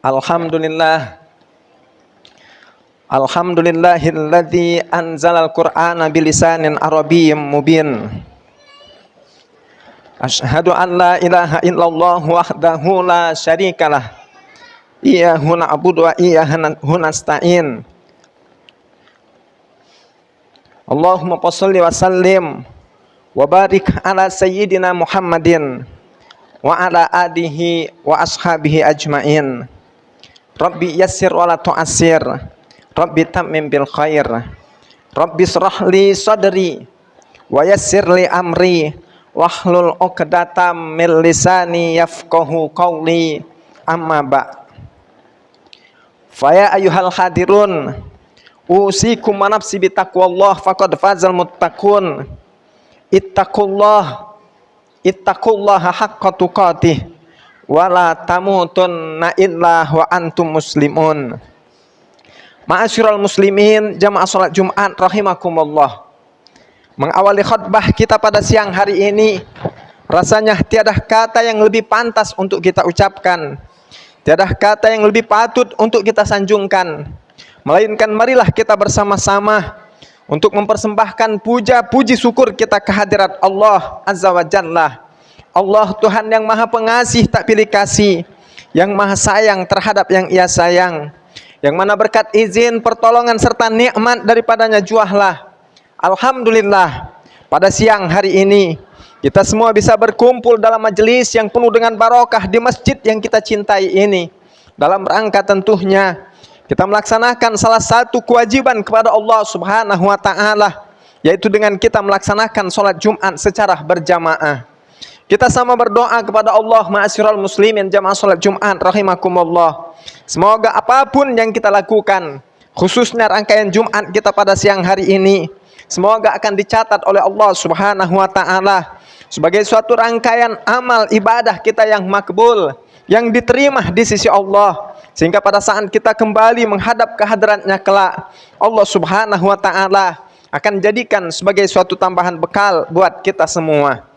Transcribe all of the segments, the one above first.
Alhamdulillah. Alhamdulillahilladzi anzalal Qur'ana bilisanin arabiyyin mubin. Asyhadu an la ilaha illallah wahdahu la syarikalah. Iyyahu na'budu wa iyyahu nasta'in. Allahumma shalli wa sallim wa barik ala sayyidina Muhammadin wa ala alihi wa ashabihi ajmain. Rabbi yassir wa la tu'assir. Rabbi tammim bil khair. Rabbi shrah li sadri wa yassir li amri wahlul 'uqdatam min lisani yafqahu qawli. Amma ba'. Fa ya ayyuhal hadirun usikum wa nafsi bi taqwallah faqad fazal muttaqun. Ittaqullaha haqqa tuqatih wa la tamutunna illa wa antum muslimun. Ma'asyiral muslimin, jamaah salat Jumat rahimakumullah. Mengawali khutbah kita pada siang hari ini, rasanya tiada kata yang lebih pantas untuk kita ucapkan, tiada kata yang lebih patut untuk kita sanjungkan, melainkan marilah kita bersama-sama untuk mempersembahkan puja-puji syukur kita kehadirat Allah Azza wa Jalla. Allah Tuhan yang maha pengasih tak pilih kasih, yang maha sayang terhadap yang ia sayang, yang mana berkat izin, pertolongan serta nikmat daripadanya juahlah. Alhamdulillah, pada siang hari ini kita semua bisa berkumpul dalam majelis yang penuh dengan barokah di masjid yang kita cintai ini, dalam rangka tentunya kita melaksanakan salah satu kewajiban kepada Allah Subhanahu wa ta'ala, yaitu dengan kita melaksanakan sholat Jumat secara berjamaah. Kita sama berdoa kepada Allah, ma'asyiral muslimin, jamaah sholat Jumat rahimakumullah. Semoga apapun yang kita lakukan, khususnya rangkaian Jumat kita pada siang hari ini, semoga akan dicatat oleh Allah Subhanahu wa ta'ala sebagai suatu rangkaian amal ibadah kita yang makbul, yang diterima di sisi Allah, sehingga pada saat kita kembali menghadap kehadiratnya kelak, Allah Subhanahu wa ta'ala akan jadikan sebagai suatu tambahan bekal buat kita semua.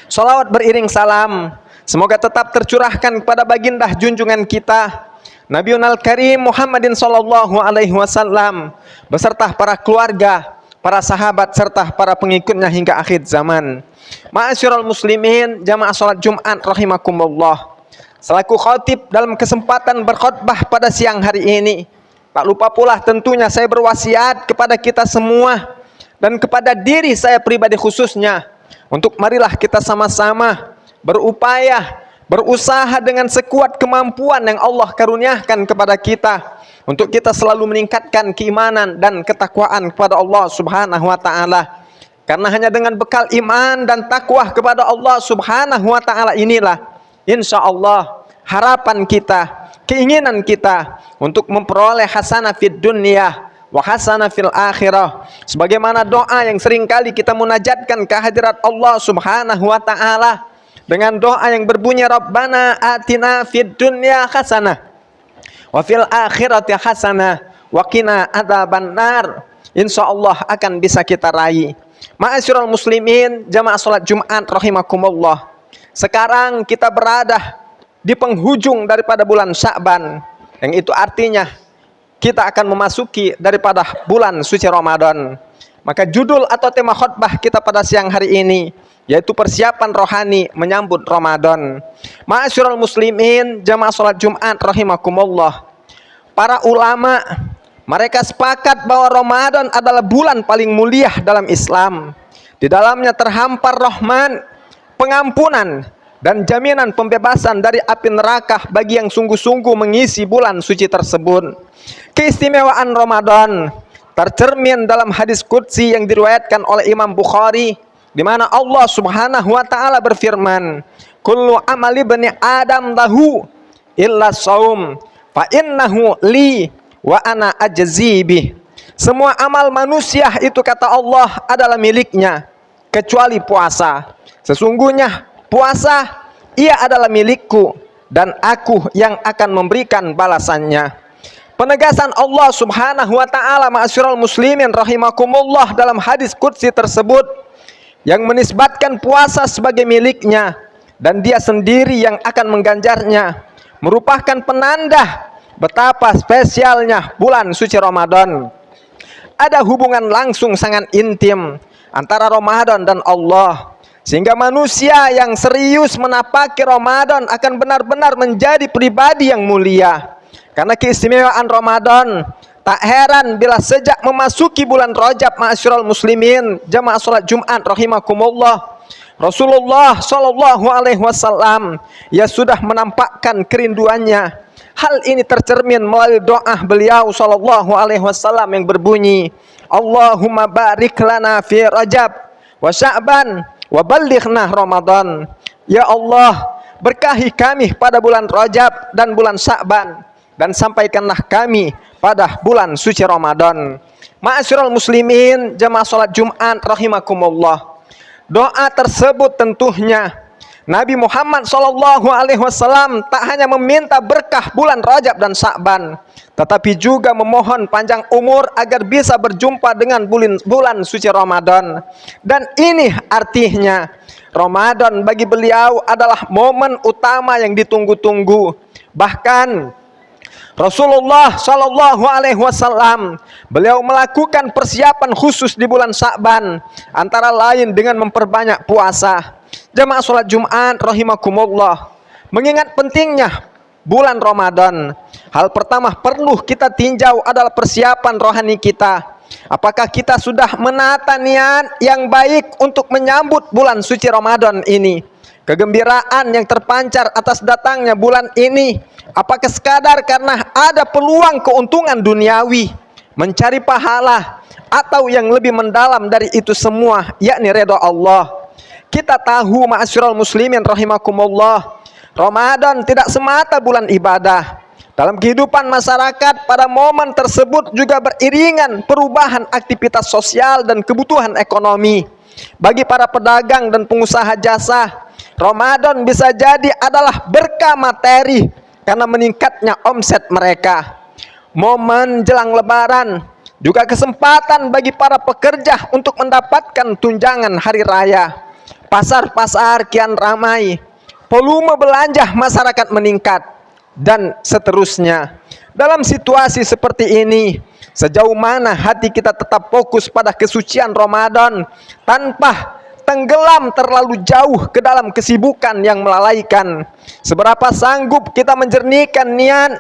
Sholawat beriring salam semoga tetap tercurahkan kepada baginda junjungan kita Nabiunal Karim Muhammadin sallallahu alaihi wasallam beserta para keluarga, para sahabat serta para pengikutnya hingga akhir zaman. Ma'asyiral muslimin, jamaah salat Jumat rahimakumullah. Selaku khatib dalam kesempatan berkhutbah pada siang hari ini, tak lupa pula tentunya saya berwasiat kepada kita semua dan kepada diri saya pribadi khususnya, untuk marilah kita sama-sama berupaya, berusaha dengan sekuat kemampuan yang Allah karuniakan kepada kita, untuk kita selalu meningkatkan keimanan dan ketakwaan kepada Allah Subhanahu wa ta'ala. Karena hanya dengan bekal iman dan takwa kepada Allah Subhanahu wa ta'ala inilah, insya Allah harapan kita, keinginan kita untuk memperoleh hasanah fid dunya wa hasanah fil akhirah, sebagaimana doa yang seringkali kita munajatkan kehadirat Allah Subhanahu wa ta'ala dengan doa yang berbunyi Rabbana atina fid dunya hasanah wa fil akhirati hasanah wa qina adzabannar, insyaallah akan bisa kita raih. Ma'asyiral muslimin, jamaah salat Jumat rahimakumullah. Sekarang kita berada di penghujung daripada bulan Sya'ban, yang itu artinya kita akan memasuki daripada bulan suci Ramadan. Maka judul atau tema khutbah kita pada siang hari ini yaitu persiapan rohani menyambut Ramadan. Ma'asyiral muslimin, jamaah salat Jumat rahimakumullah. Para ulama mereka sepakat bahwa Ramadan adalah bulan paling mulia dalam Islam. Di dalamnya terhampar rahman, pengampunan dan jaminan pembebasan dari api neraka bagi yang sungguh-sungguh mengisi bulan suci tersebut. Keistimewaan Ramadan tercermin dalam hadis qudsi yang diriwayatkan oleh Imam Bukhari, di mana Allah Subhanahu wa ta'ala berfirman, kullu amali bani Adam lahu illa shaum fa innahu li wa ana ajzi bih. Semua amal manusia itu, kata Allah, adalah miliknya kecuali puasa. Sesungguhnya puasa ia adalah milikku dan aku yang akan memberikan balasannya. Penegasan Allah Subhanahu wa ta'ala, ma'asyiral muslimin rahimakumullah, dalam hadis qudsi tersebut yang menisbatkan puasa sebagai miliknya dan dia sendiri yang akan mengganjarnya, merupakan penanda betapa spesialnya bulan suci Ramadan. Ada hubungan langsung sangat intim antara Ramadan dan Allah, sehingga manusia yang serius menapaki Ramadan akan benar-benar menjadi pribadi yang mulia. Karena keistimewaan Ramadan, tak heran bila sejak memasuki bulan Rajab, ma'asyiral muslimin, jamaah salat Jumat rahimakumullah, Rasulullah Shallallahu Alaihi Wasallam ya sudah menampakkan kerinduannya. Hal ini tercermin melalui doa beliau Shallallahu Alaihi Wasallam yang berbunyi, Allahumma barik lana fi Rajab wa Sya'ban wa ballighna Ramadan. Ya Allah, berkahi kami pada bulan Rajab dan bulan Sya'ban, dan sampaikanlah kami pada bulan suci Ramadan. Ma'asyiral muslimin, jamaah salat Jumat rahimakumullah. Doa tersebut tentunya Nabi Muhammad SAW tak hanya meminta berkah bulan Rajab dan Sya'ban, tetapi juga memohon panjang umur agar bisa berjumpa dengan bulan suci Ramadan. Dan ini artinya Ramadan bagi beliau adalah momen utama yang ditunggu-tunggu. Bahkan Rasulullah Shallallahu Alaihi Wasallam beliau melakukan persiapan khusus di bulan Sya'ban, antara lain dengan memperbanyak puasa. Jamaah salat Jumat rahimakumullah, mengingat pentingnya bulan Ramadan, hal pertama perlu kita tinjau adalah persiapan rohani kita. Apakah kita sudah menata niat yang baik untuk menyambut bulan suci Ramadan ini? Kegembiraan yang terpancar atas datangnya bulan ini, apakah sekadar karena ada peluang keuntungan duniawi, mencari pahala, atau yang lebih mendalam dari itu semua, yakni ridha Allah? Kita tahu ma'asyiral muslimin rahimakumullah, Ramadan tidak semata bulan ibadah. Dalam kehidupan masyarakat pada momen tersebut juga beriringan perubahan aktivitas sosial dan kebutuhan ekonomi. Bagi para pedagang dan pengusaha jasa, Ramadan bisa jadi adalah berkah materi karena meningkatnya omset mereka. Momen jelang lebaran juga kesempatan bagi para pekerja untuk mendapatkan tunjangan hari raya. Pasar-pasar kian ramai, volume belanja masyarakat meningkat, dan seterusnya. Dalam situasi seperti ini, sejauh mana hati kita tetap fokus pada kesucian Ramadan tanpa tenggelam terlalu jauh ke dalam kesibukan yang melalaikan? Seberapa sanggup kita menjernihkan niat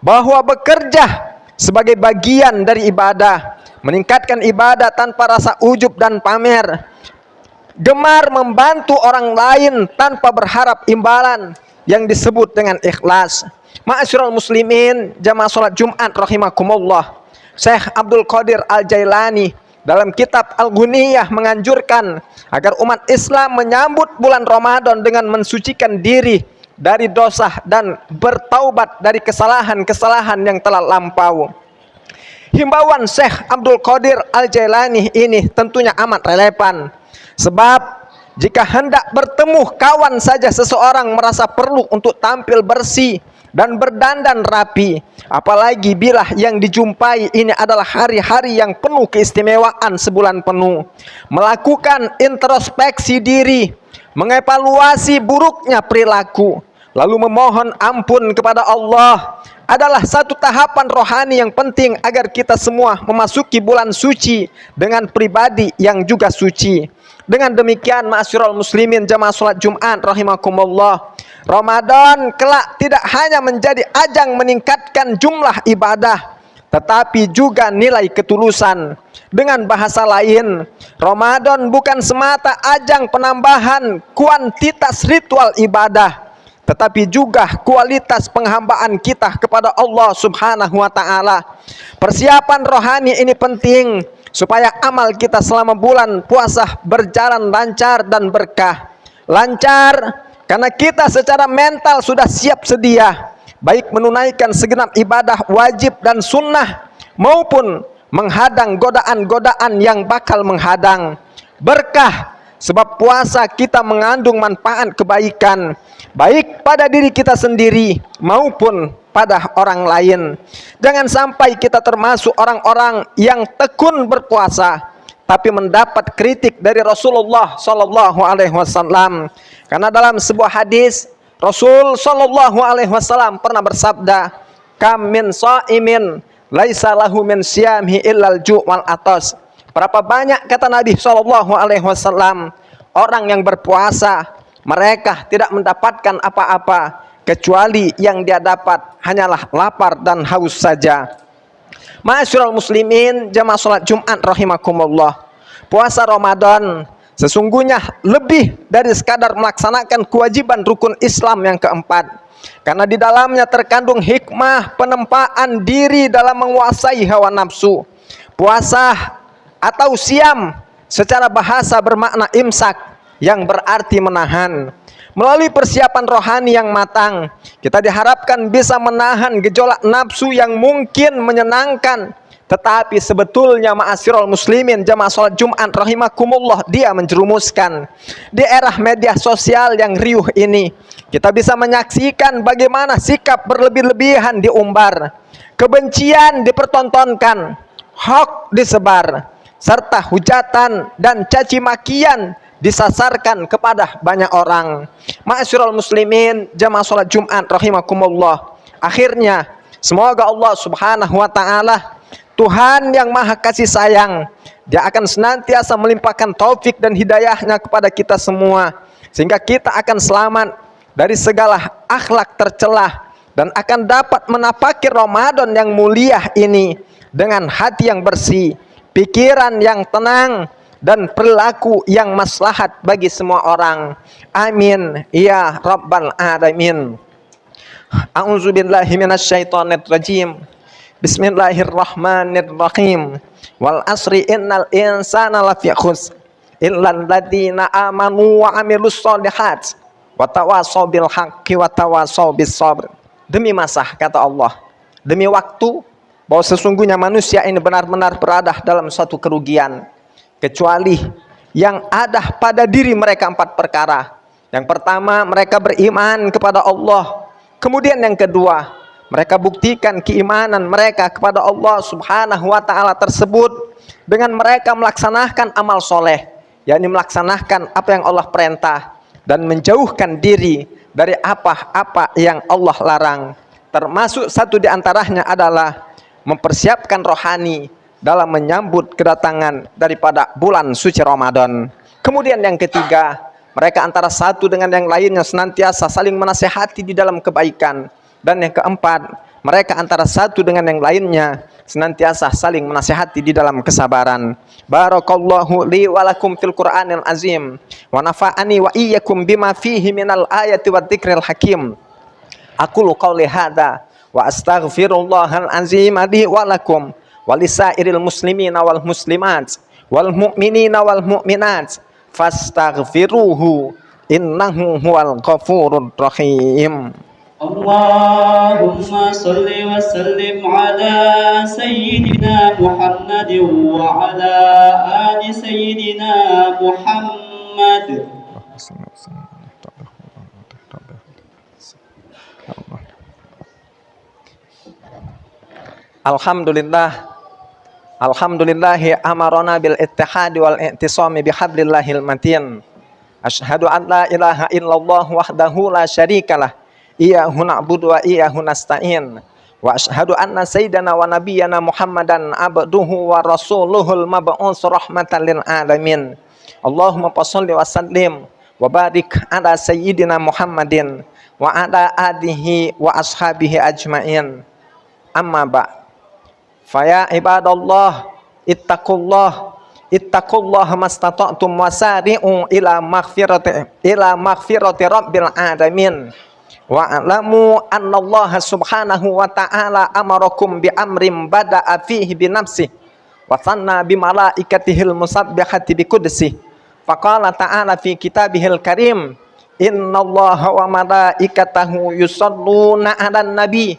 bahwa bekerja sebagai bagian dari ibadah, meningkatkan ibadah tanpa rasa ujub dan pamer, gemar membantu orang lain tanpa berharap imbalan yang disebut dengan ikhlas. Ma'asyiral muslimin, jamaah salat Jumat rahimakumullah, Syekh Abdul Qadir Al-Jailani dalam kitab Al-Ghuniyah menganjurkan agar umat Islam menyambut bulan Ramadan dengan mensucikan diri dari dosa dan bertaubat dari kesalahan-kesalahan yang telah lampau. Himbauan Syekh Abdul Qadir Al-Jailani ini tentunya amat relevan. Sebab jika hendak bertemu kawan saja seseorang merasa perlu untuk tampil bersih dan berdandan rapi, apalagi bila yang dijumpai ini adalah hari-hari yang penuh keistimewaan sebulan penuh. Melakukan introspeksi diri, mengevaluasi buruknya perilaku, lalu memohon ampun kepada Allah adalah satu tahapan rohani yang penting agar kita semua memasuki bulan suci dengan pribadi yang juga suci. Dengan demikian, ma'asyiral muslimin, jamaah salat Jumat rahimakumullah, Ramadan kelak tidak hanya menjadi ajang meningkatkan jumlah ibadah, tetapi juga nilai ketulusan. Dengan bahasa lain, Ramadan bukan semata ajang penambahan kuantitas ritual ibadah, tetapi juga kualitas penghambaan kita kepada Allah Subhanahu wa ta'ala. Persiapan rohani ini penting supaya amal kita selama bulan puasa berjalan lancar dan berkah. Lancar karena kita secara mental sudah siap sedia, baik menunaikan segenap ibadah wajib dan sunnah, maupun menghadang godaan-godaan yang bakal menghadang. Berkah sebab puasa kita mengandung manfaat kebaikan, baik pada diri kita sendiri maupun pada orang lain. Jangan sampai kita termasuk orang-orang yang tekun berpuasa tapi mendapat kritik dari Rasulullah Shallallahu Alaihi Wasallam. Karena dalam sebuah hadis Rasul sallallahu alaihi wasallam pernah bersabda, "Kam min shaimin laisa lahu min siyamihi illal ju' wal atas." Berapa banyak, kata Nabi sallallahu alaihi wasallam, orang yang berpuasa, mereka tidak mendapatkan apa-apa kecuali yang dia dapat hanyalah lapar dan haus saja. Ma'asyiral muslimin, jamaah salat Jumat rahimakumullah. Puasa Ramadan sesungguhnya lebih dari sekadar melaksanakan kewajiban rukun Islam yang keempat. Karena di dalamnya terkandung hikmah penempaan diri dalam menguasai hawa nafsu. Puasa atau siam secara bahasa bermakna imsak, yang berarti menahan. Melalui persiapan rohani yang matang, kita diharapkan bisa menahan gejolak nafsu yang mungkin menyenangkan, tetapi sebetulnya ma'asyiral muslimin jamaah salat Jumat rahimakumullah, dia menjerumuskan. Di era media sosial yang riuh ini, kita bisa menyaksikan bagaimana sikap berlebih-lebihan diumbar, kebencian dipertontonkan, hoax disebar, serta hujatan dan caci makian disasarkan kepada banyak orang. Ma'asyiral muslimin jamaah salat Jumat rahimakumullah, akhirnya semoga Allah subhanahu wa ta'ala, Tuhan yang maha kasih sayang, dia akan senantiasa melimpahkan taufik dan hidayahnya kepada kita semua, sehingga kita akan selamat dari segala akhlak tercelah dan akan dapat menapaki Ramadan yang mulia ini dengan hati yang bersih, pikiran yang tenang, dan perilaku yang maslahat bagi semua orang. Amin ya rabbal alamin. A'udzubillahi minasyaitonir rajim. Bismillahirrahmanirrahim. Wal asri innal insana lafi khusr illal ladzina amanu wa amilus sholihat wa tawassaw bil haqqi wa tawassaw bis sabr. Demi masa, kata Allah, demi waktu, bahwa sesungguhnya manusia ini benar-benar berada dalam suatu kerugian, kecuali yang ada pada diri mereka 4 perkara. Yang pertama, mereka beriman kepada Allah. Kemudian yang kedua, mereka buktikan keimanan mereka kepada Allah subhanahu wa ta'ala tersebut dengan mereka melaksanakan amal soleh, yakni melaksanakan apa yang Allah perintah dan menjauhkan diri dari apa-apa yang Allah larang. Termasuk satu di antaranya adalah mempersiapkan rohani dalam menyambut kedatangan daripada bulan suci Ramadan. Kemudian yang ketiga, mereka antara satu dengan yang lainnya senantiasa saling menasehati di dalam kebaikan. Dan yang keempat, mereka antara satu dengan yang lainnya senantiasa saling menasehati di dalam kesabaran. Barakallahu li wa lakum fil Qur'anil azim wa nafa'ani wa iyyakum bima fihi minal ayati wad dzikril hakim. Aqulu qouli hadza wa astaghfirullahal azim li wa lakum walisairil muslimina wal muslimat wal mu'minina wal mu'minat fastaghfiruhu innahu huwal ghafurur rahim. Allahumma salli wa sallim ala sayyidina Muhammad wa ala ali sayyidina Muhammad. Alhamdulillahi amarona bil ittihadi wal i'tisami bihablillahil matin. Asyhadu an la ilaha illallah wahdahu la syarikalah, iyyahu na'budu wa iyyahu nasta'in. Wa asyhadu anna sayyidana wa nabiyyana Muhammadan abduhu wa rasuluhul mab'uts rahmatan lil alamin. Allahumma shalli wa sallim wa barik ala sayyidina Muhammadin wa ala alihi wa ashabihi ajmain. Amma ba'. Faya ibadallah ittaqullaha mastata'tum wasari'u ila maghfirati rabbil alamin. Wa alamu annallaha subhanahu wa ta'ala amarakum bi amrin bada'a fihi bi nafsihi wa thanna bi malaikatihil musabbihati bi qudsihi. Faqala ta'ala fi kitabihil karim, innallaha wa malaikatahu yusalluna 'alan nabi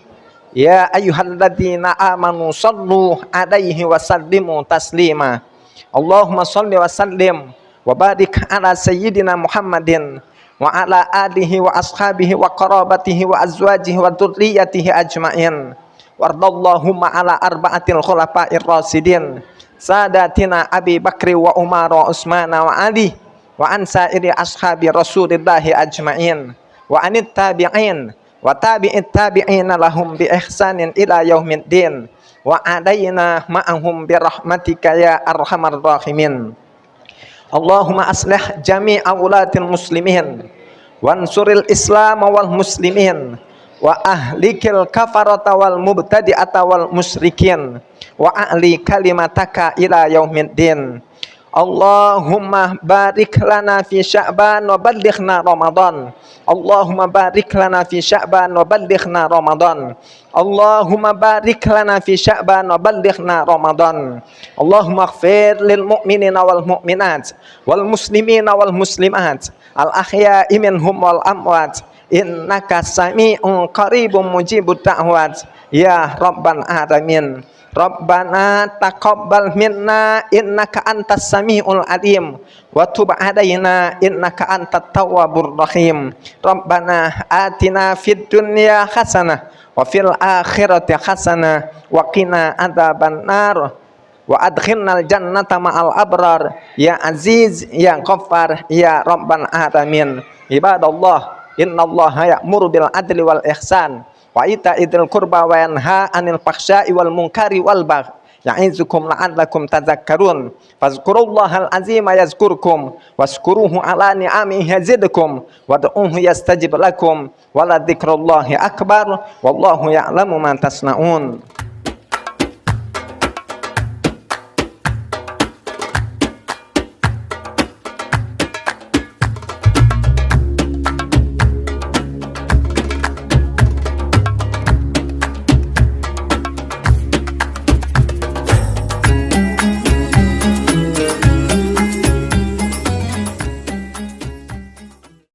ya ayyuhalladzina amanu sallu 'alaihi wa sallimu taslima. Allahumma shalli wa sallim wa barik ala sayyidina Muhammadin wa ala alihi wa ashabihi wa qarabatihi wa azwajihi wa dzurriyyatihi ajmain. Wardallahumma ala arba'atil khulafa'ir rasyidin sadatina Abi Bakri wa Umar wa Utsman wa Ali wa an sa'iri ashabi Rasulillahi ajmain. wa anit tabi'in wa tabi'it tabi'ina lahum bi ihsanin ila yaumiddin wa adaina ma'ahum bi rahmatika ya arhamar rahimin. Allahumma aslih jami'a ulatil muslimin wansuril islam wal muslimin wa ahlikil kafarata wal mubtadi'ata wal musyrikin wa a'li kalimataka ila yaumiddin. Allahumma barik lana fi Sya'ban wa ballighna Ramadan. Allahumma barik lana fi Sya'ban wa ballighna Ramadan. Allahumma barik lana fi Sya'ban wa ballighna Ramadan. Allahumma ighfir lil mu'minina wal mu'minat wal muslimina wal muslimat al ahya'i minhum wal amwat innaka sami'un qaribun mujibud da'wat ya rabbal alamin. Rabbana taqabbal minna innaka antas samiul alim wa tub alaina innaka antat tawwabur rahim. Rabbana atina fid dunya hasanah wa fil akhirati hasanah wa qina adzaban nar wa adkhilnal jannata ma'al abrar ya aziz ya ghaffar ya rabbal alamin. Ibadallah, innallaha ya'muru bil adli wal ihsan wa ita'idil qurba wa yanha 'anil fahsya'i wal munkari wal baghi ya'izukum la'allakum tadhakkarun. Fazkurullahal azima yazkurkum washkuruhu 'ala ni'amihi yazidkum wad'uhu yastajib lakum wa la dzikrullahi akbar wallahu ya'lamu ma tasna'un.